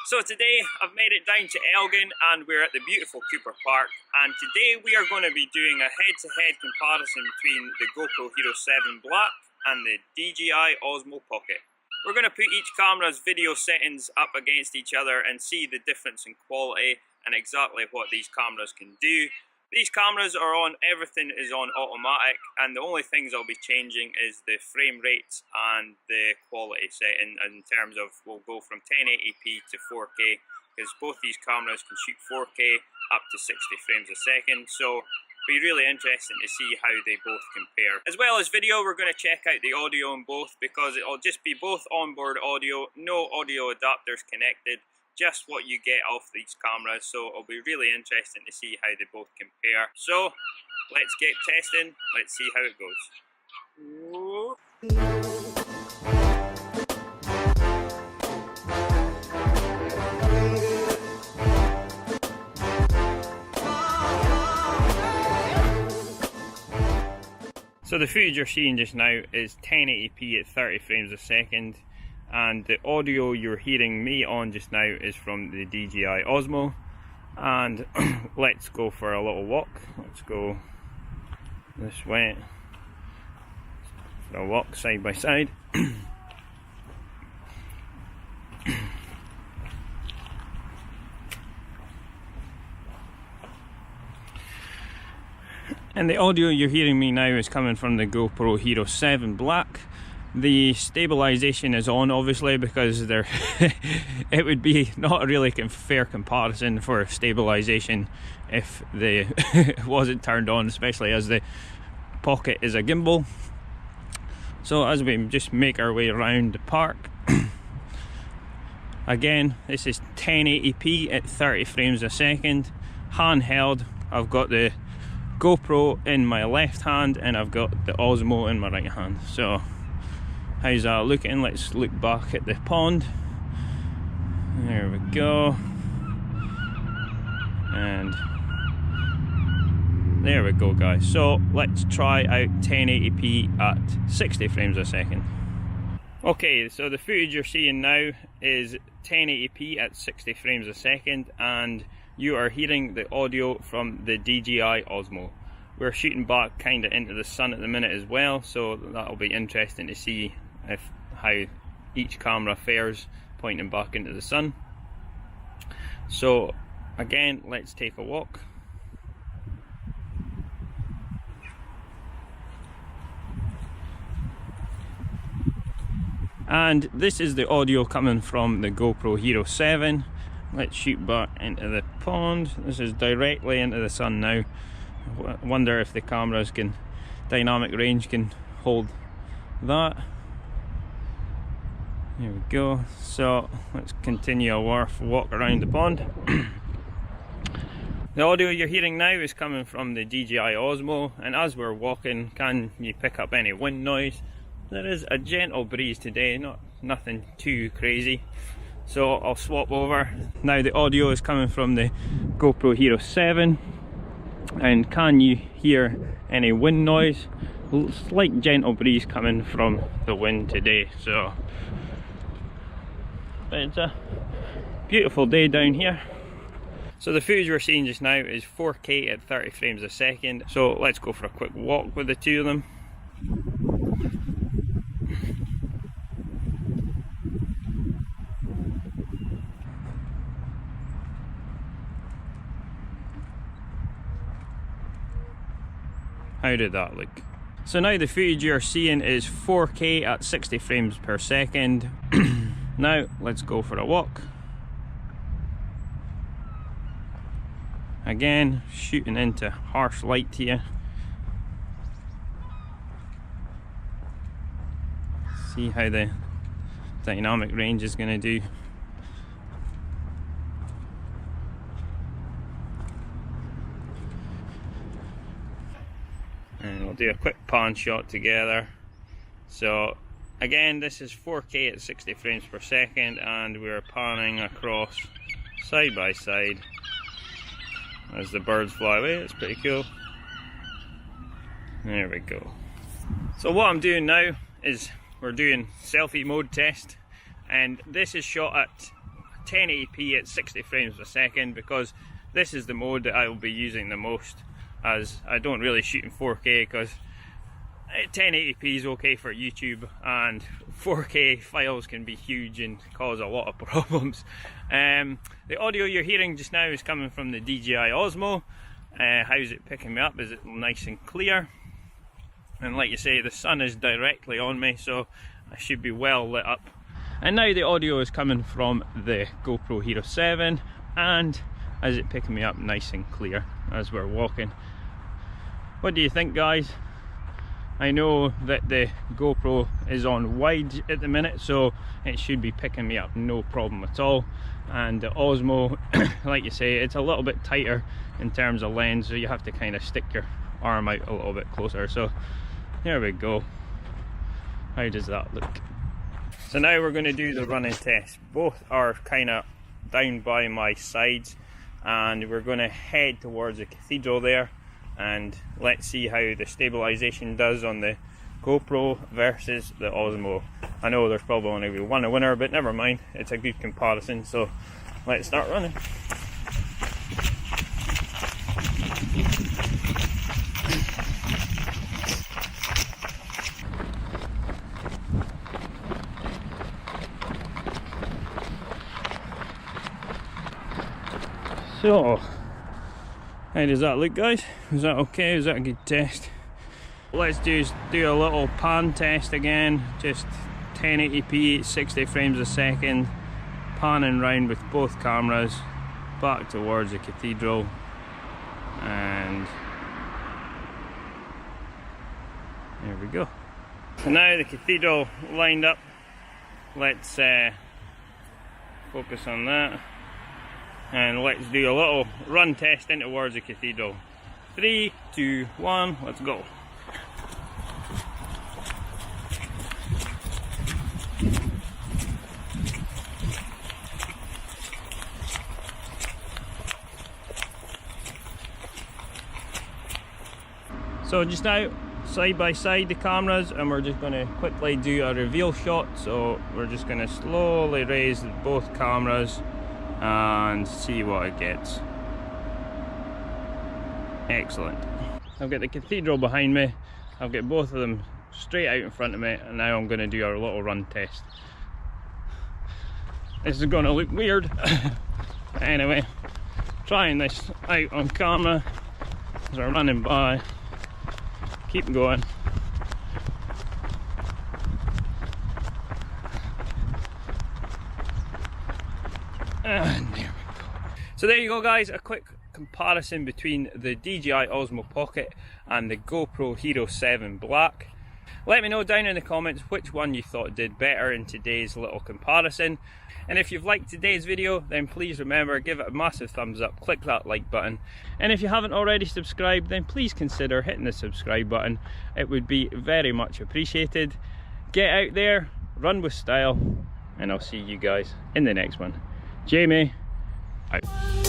So today I've made it down to Elgin and we're at the beautiful Cooper Park, and today we are going to be doing a head-to-head comparison between the GoPro Hero 7 Black and the DJI Osmo Pocket. We're going to put each camera's video settings up against each other and see the difference in quality and exactly what these cameras can do. These cameras are on, everything is on automatic, and the only things I'll be changing is the frame rates and the quality setting in terms of, we'll go from 1080p to 4K, because both these cameras can shoot 4K up to 60 frames a second, so it'll be really interesting to see how they both compare. As well as video, we're going to check out the audio in both, because it'll just be both onboard audio, no audio adapters connected, just what you get off these cameras, so it'll be really interesting to see how they both compare. So let's get testing, let's see how it goes. So the footage you're seeing just now is 1080p at 30 frames a second. And the audio you're hearing me on just now is from the DJI Osmo. And let's go for a little walk. Let's go this way for a walk side by side. And the audio you're hearing me now is coming from the GoPro Hero 7 Black. The stabilization is on, obviously, because there it would be not a really fair comparison for stabilization if it wasn't turned on, especially as the Pocket is a gimbal. So as we just make our way around the park, again, this is 1080p at 30 frames a second, handheld. I've got the GoPro in my left hand and I've got the Osmo in my right hand. So how's that looking? Let's look back at the pond. There we go. And there we go, guys. So let's try out 1080p at 60 frames a second. Okay, so the footage you're seeing now is 1080p at 60 frames a second, and you are hearing the audio from the DJI Osmo. We're shooting back kind of into the sun at the minute as well, so that'll be interesting to see how each camera fares pointing back into the sun. So again, let's take a walk. And this is the audio coming from the GoPro Hero 7. Let's shoot back into the pond. This is directly into the sun now. I wonder if the cameras can, dynamic range can hold that. There we go. So let's continue our walk around the pond. The audio you're hearing now is coming from the DJI Osmo, and as we're walking, can you pick up any wind noise? There is a gentle breeze today, nothing too crazy. So I'll swap over. Now the audio is coming from the GoPro Hero 7, and can you hear any wind noise? Slight gentle breeze coming from the wind today. So it's a beautiful day down here. So the footage we're seeing just now is 4K at 30 frames a second. So let's go for a quick walk with the two of them. How did that look? So now the footage you're seeing is 4K at 60 frames per second. Now let's go for a walk. Again, shooting into harsh light here. See how the dynamic range is going to do. And we'll do a quick pan shot together. So again, this is 4K at 60 frames per second, and we're panning across side by side as the birds fly away. It's pretty cool. There we go. So what I'm doing now is we're doing selfie mode test, and this is shot at 1080p at 60 frames per second, because this is the mode that I will be using the most, as I don't really shoot in 4K, because 1080p is okay for YouTube and 4K files can be huge and cause a lot of problems. The audio you're hearing just now is coming from the DJI Osmo. How's it picking me up? Is it nice and clear? And like you say, the sun is directly on me, so I should be well lit up. And now the audio is coming from the GoPro Hero 7, and is it picking me up nice and clear as we're walking? What do you think, guys? I know that the GoPro is on wide at the minute, so it should be picking me up no problem at all. And the Osmo, like you say, it's a little bit tighter in terms of lens, so you have to kind of stick your arm out a little bit closer. So there we go. How does that look? So now we're going to do the running test. Both are kind of down by my sides, and we're going to head towards the cathedral there, and let's see how the stabilization does on the GoPro versus the Osmo. I know there's probably only one winner, but never mind, it's a good comparison. So let's start running. So, how does that look, guys? Was that okay? Was that a good test? Let's do a little pan test again. Just 1080p, 60 frames a second, panning round with both cameras back towards the cathedral, and there we go. So now the cathedral lined up. Let's focus on that. And let's do a little run test in towards the cathedral. 3, 2, 1, let's go. So just now, side by side the cameras, and we're just going to quickly do a reveal shot. So we're just going to slowly raise both cameras and see what it gets. Excellent. I've got the cathedral behind me, I've got both of them straight out in front of me, and now I'm going to do our little run test. This is going to look weird. Anyway, trying this out on camera as we're running by. Keep going. And there we go. So there you go, guys, a quick comparison between the DJI Osmo Pocket and the GoPro Hero 7 Black. Let me know down in the comments which one you thought did better in today's little comparison. And if you've liked today's video, then please remember, give it a massive thumbs up, click that like button. And if you haven't already subscribed, then please consider hitting the subscribe button. It would be very much appreciated. Get out there, run with style, and I'll see you guys in the next one. Jamie, out.